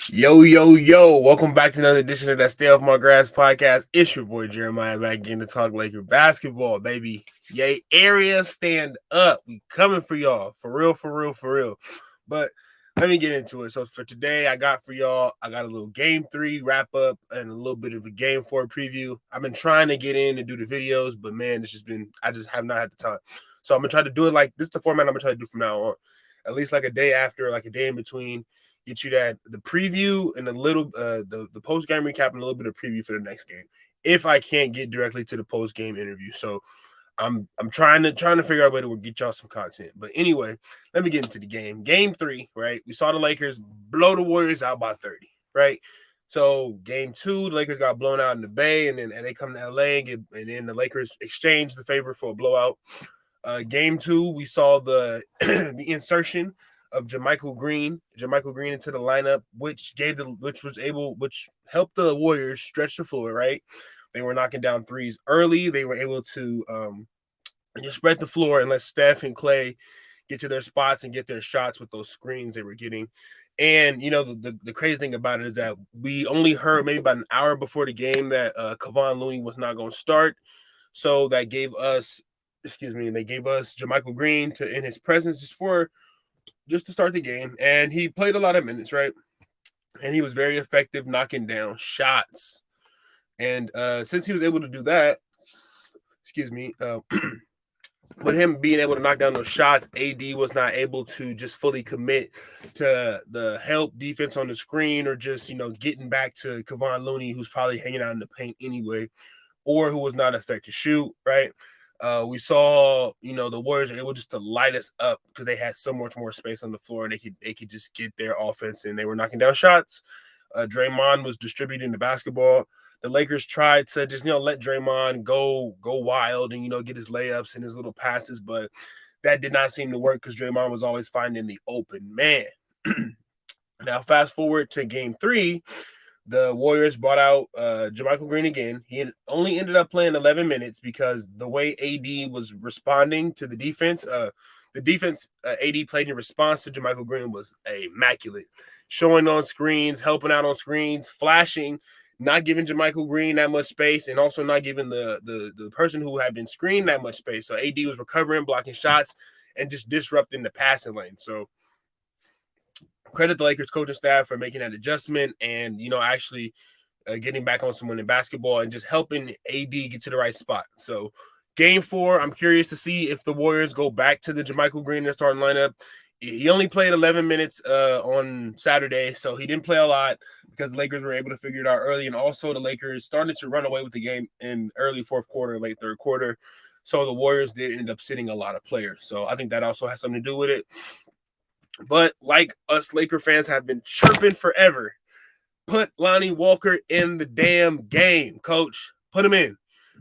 Yo, yo, yo. Welcome back to another edition of that Stay Off My Grass podcast. It's your boy Jeremiah back again to talk Laker basketball, baby. Yay, area, stand up. We coming for y'all. For real, for real, for real. But let me get into it. So for today, I got a little game 3 wrap up and a little bit of a game 4 preview. I've been trying to get in and do the videos, but man, I just have not had the time. So I'm gonna try to do it like this is the format I'm gonna try to do from now on. At least like a day after, like a day in between, get you that the preview and a little the post game recap and a little bit of preview for the next game. If I can't get directly to the post game interview, so I'm trying to figure out a way to get y'all some content. But anyway, let me get into the game. Game 3, right? We saw the Lakers blow the Warriors out by 30, right? So game 2, the Lakers got blown out in the Bay, and they come to LA and then the Lakers exchange the favor for a blowout. Game 2, we saw the the insertion of JaMychal Green into the lineup, which helped the Warriors stretch the floor. Right, they were knocking down threes early. They were able to just spread the floor and let Steph and Clay get to their spots and get their shots with those screens they were getting. And you know the crazy thing about it is that we only heard maybe about an hour before the game that Kevon Looney was not going to start, so that gave us, they gave us JaMychal Green to in his presence just to start the game, and he played a lot of minutes, right? And he was very effective knocking down shots. And since he was able to do that, excuse me, with him being able to knock down those shots, AD was not able to just fully commit to the help defense on the screen or just getting back to Kevon Looney, who's probably hanging out in the paint anyway, or who was not effective to shoot, right? We saw, the Warriors were able just to light us up because they had so much more space on the floor and they could just get their offense and they were knocking down shots. Draymond was distributing the basketball. The Lakers tried to just let Draymond go wild and get his layups and his little passes, but that did not seem to work because Draymond was always finding the open man. Now, fast forward to game 3. The Warriors brought out JaMychal Green again. He only ended up playing 11 minutes because the way AD was responding to the defense AD played in response to JaMychal Green was immaculate. Showing on screens, helping out on screens, flashing, not giving JaMychal Green that much space, and also not giving the person who had been screened that much space. So AD was recovering, blocking shots, and just disrupting the passing lane. So credit the Lakers coaching staff for making that adjustment and actually getting back on some winning basketball and just helping AD get to the right spot. So game 4, I'm curious to see if the Warriors go back to the JaMychal Green in their starting lineup. He only played 11 minutes on Saturday, so he didn't play a lot because the Lakers were able to figure it out early. And also the Lakers started to run away with the game in early fourth quarter, late third quarter. So the Warriors did end up sitting a lot of players. So I think that also has something to do with it. But like us Laker fans have been chirping forever, put Lonnie Walker in the damn game, coach. Put him in.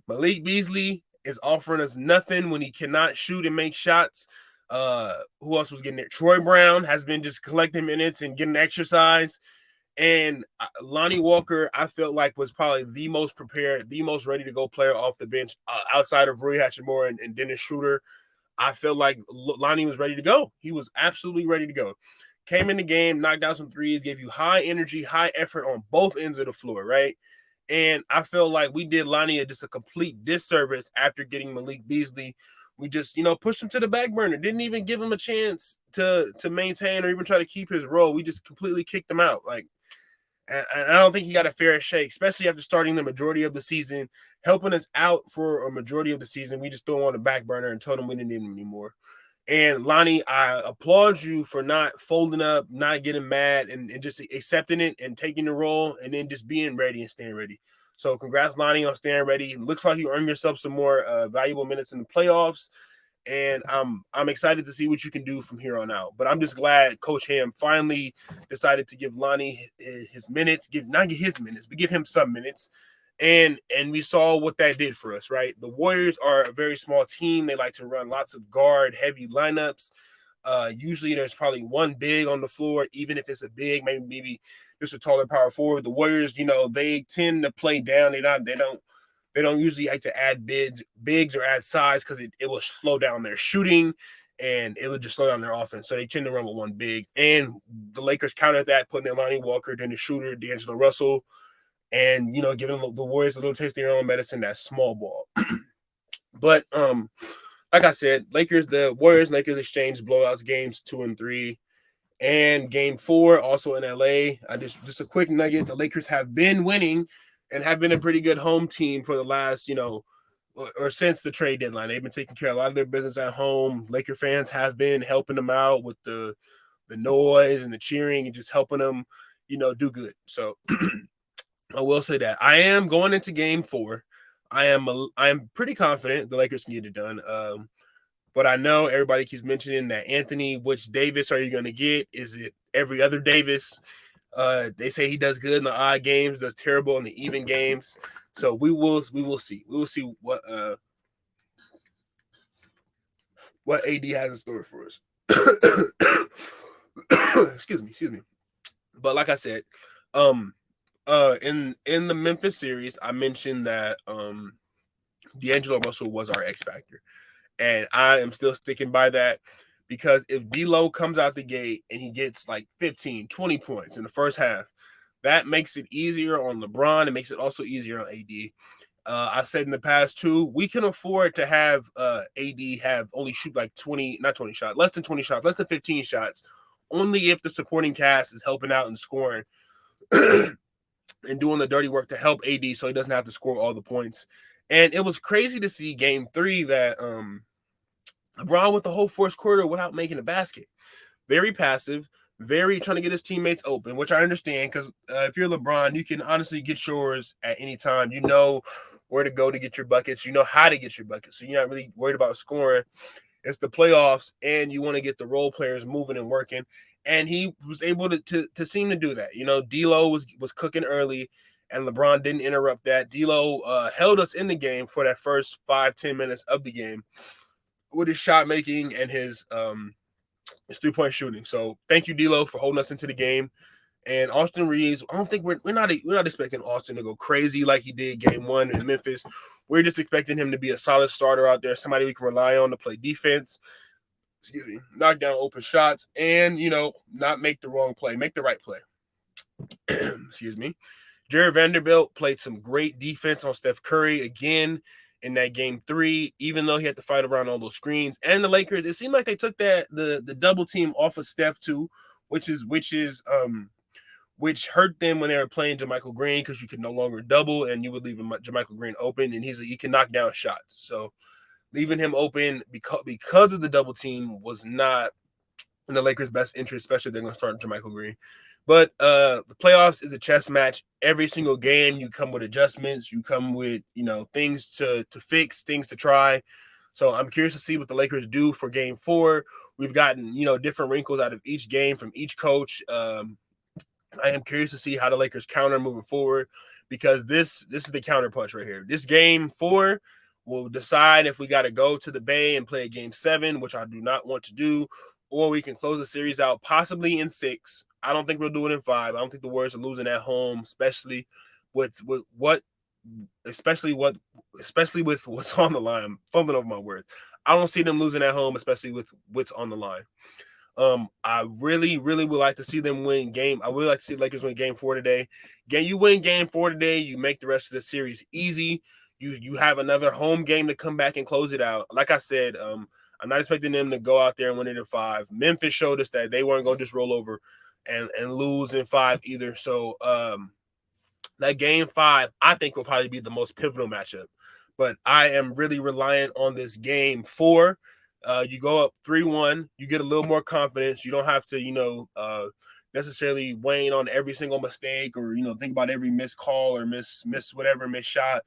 Malik Beasley is offering us nothing when he cannot shoot and make shots. Who else was getting there? Troy Brown has been just collecting minutes and getting exercise. And Lonnie Walker, I felt like was probably the most prepared, the most ready to go player off the bench outside of Rui Hachimura and Dennis Schroeder. I felt like Lonnie was ready to go. He was absolutely ready to go. Came in the game, knocked down some threes, gave you high energy, high effort on both ends of the floor, right? And I felt like we did Lonnie just a complete disservice after getting Malik Beasley. We just, pushed him to the back burner. Didn't even give him a chance to maintain or even try to keep his role. We just completely kicked him out. Like, and I don't think he got a fair shake, especially after starting the majority of the season, helping us out for a majority of the season. We just threw him on the back burner and told him we didn't need him anymore. And Lonnie, I applaud you for not folding up, not getting mad, and just accepting it and taking the role and then just being ready and staying ready. So congrats, Lonnie, on staying ready. It looks like you earned yourself some more valuable minutes in the playoffs. And I'm excited to see what you can do from here on out. But I'm just glad Coach Ham finally decided to give Lonnie his minutes, not get his minutes, but give him some minutes. And we saw what that did for us, right? The Warriors are a very small team. They like to run lots of guard heavy lineups. Usually there's probably one big on the floor, even if it's a big, maybe just a taller power forward. The Warriors, they tend to play down. They don't usually like to add bigs or add size because it will slow down their shooting and it would just slow down their offense. So they tend to run with one big. And the Lakers countered that, putting in Lonnie Walker, then the shooter, D'Angelo Russell, and, giving the Warriors a little taste of their own medicine, that small ball. But like I said, the Warriors Lakers exchanged blowouts games 2 and 3. And game 4, also in LA. Just a quick nugget. The Lakers have been winning and have been a pretty good home team for the last, or since the trade deadline. They've been taking care of a lot of their business at home. Laker fans have been helping them out with the noise and the cheering and just helping them, do good. So I will say that I am going into game 4. I am pretty confident the Lakers can get it done. But I know everybody keeps mentioning that Anthony, which Davis are you going to get? Is it every other Davis? They say he does good in the odd games, does terrible in the even games. So we will see. We will see what AD has in store for us. Excuse me. But like I said, in the Memphis series, I mentioned that D'Angelo Russell was our X factor. And I am still sticking by that, because if D'Lo comes out the gate and he gets like 15, 20 points in the first half, that makes it easier on LeBron. It makes it also easier on AD. I've said in the past too, we can afford to have AD have only shoot like 20, not 20 shots, less than 20 shots, less than 15 shots, only if the supporting cast is helping out and scoring and doing the dirty work to help AD so he doesn't have to score all the points. And it was crazy to see game 3 that LeBron went the whole fourth quarter without making a basket. Very passive, very trying to get his teammates open, which I understand, because if you're LeBron, you can honestly get yours at any time. You know where to go to get your buckets. You know how to get your buckets. So you're not really worried about scoring. It's the playoffs, and you want to get the role players moving and working. And he was able to seem to do that. D'Lo was cooking early, and LeBron didn't interrupt that. D'Lo held us in the game for that first 5-10 minutes of the game with his shot making and his 3-point shooting. So thank you, D'Lo, for holding us into the game. And Austin Reeves, I don't think we're not expecting Austin to go crazy like he did game 1 in Memphis. We're just expecting him to be a solid starter out there, somebody we can rely on to play defense, knock down open shots, and not make the wrong play, make the right play. Excuse me. Jared Vanderbilt played some great defense on Steph Curry again in that game 3, even though he had to fight around all those screens. And the Lakers, it seemed like they took the double team off of Steph too, which hurt them when they were playing JaMychal Green, because you could no longer double and you would leave JaMychal Green open, and he can knock down shots. So leaving him open because of the double team was not in the Lakers' best interest, especially if they're going to start JaMychal Green. But the playoffs is a chess match. Every single game, you come with adjustments. You come with, things to fix, things to try. So I'm curious to see what the Lakers do for game 4. We've gotten, different wrinkles out of each game from each coach. I am curious to see how the Lakers counter moving forward, because this is the counter punch right here. This game 4 will decide if we got to go to the Bay and play a game 7, which I do not want to do, or we can close the series out possibly in 6. I don't think we'll do it in 5. I don't think the Warriors are losing at home, especially with what's on the line. I'm fumbling over my words. I don't see them losing at home, especially with what's on the line. I really, really would like to see them win game. I would like to see the Lakers win game 4 today. You win game 4 today, you make the rest of the series easy. You have another home game to come back and close it out. Like I said, I'm not expecting them to go out there and win it in 5. Memphis showed us that they weren't going to just roll over and lose in 5 either. So that game 5, I think, will probably be the most pivotal matchup. But I am really reliant on this game 4. You go up 3-1, you get a little more confidence. You don't have to, necessarily weighing on every single mistake, or think about every missed call or miss whatever missed shot.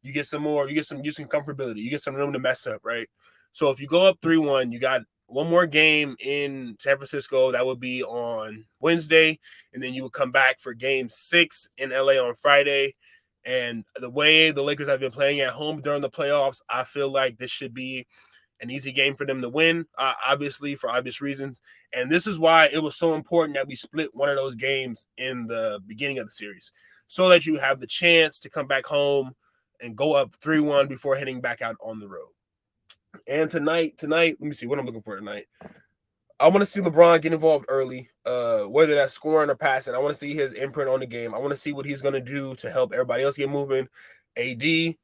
You get some comfortability. You get some room to mess up, right? So if you go up 3-1, you got one more game in San Francisco. That would be on Wednesday, and then you would come back for game 6 in LA on Friday. And the way the Lakers have been playing at home during the playoffs, I feel like this should be an easy game for them to win, obviously, for obvious reasons. And this is why it was so important that we split one of those games in the beginning of the series, so that you have the chance to come back home and go up 3-1 before heading back out on the road. And tonight, let me see what I'm looking for tonight. I want to see LeBron get involved early, whether that's scoring or passing. I want to see his imprint on the game. I want to see what he's going to do to help everybody else get moving. AD,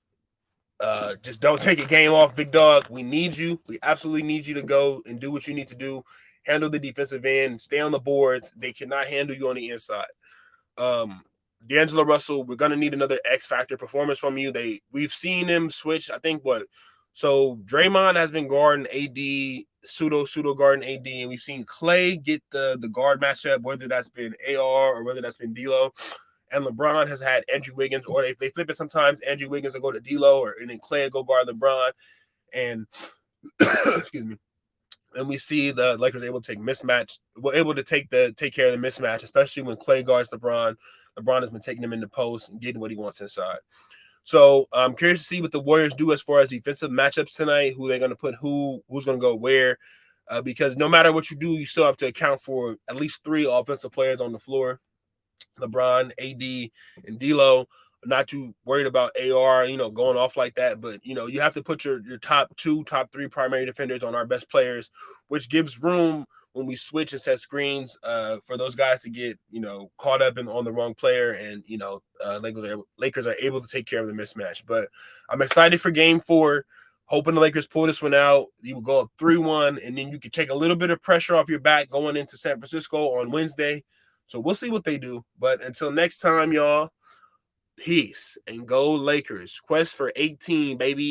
just don't take a game off, big dog. We need you. We absolutely need you to go and do what you need to do. Handle the defensive end. Stay on the boards. They cannot handle you on the inside. D'Angelo Russell, we're gonna need another X factor performance from you. We've seen him switch. I think what. So Draymond has been guarding AD, pseudo guarding AD, and we've seen Clay get the guard matchup, whether that's been AR or whether that's been D'Lo. And LeBron has had Andrew Wiggins, or if they flip it sometimes, Andrew Wiggins will go to D'Lo, and then Clay will go guard LeBron. And excuse me. And we see the Lakers able to take take care of the mismatch, especially when Clay guards LeBron. LeBron has been taking him in the post and getting what he wants inside. So I'm curious to see what the Warriors do as far as defensive matchups tonight. Who they're going to put, who's going to go where, because no matter what you do, you still have to account for at least 3 offensive players on the floor. LeBron, AD, and D'Lo. Not too worried about AR, going off like that. But, you have to put your top 2, top 3 primary defenders on our best players, which gives room when we switch and set screens for those guys to get, caught up on the wrong player. And, Lakers are able to take care of the mismatch. But I'm excited for game 4. Hoping the Lakers pull this one out. You will go up 3-1, and then you can take a little bit of pressure off your back going into San Francisco on Wednesday. So we'll see what they do. But until next time, y'all, peace and go Lakers. Quest for 18, baby.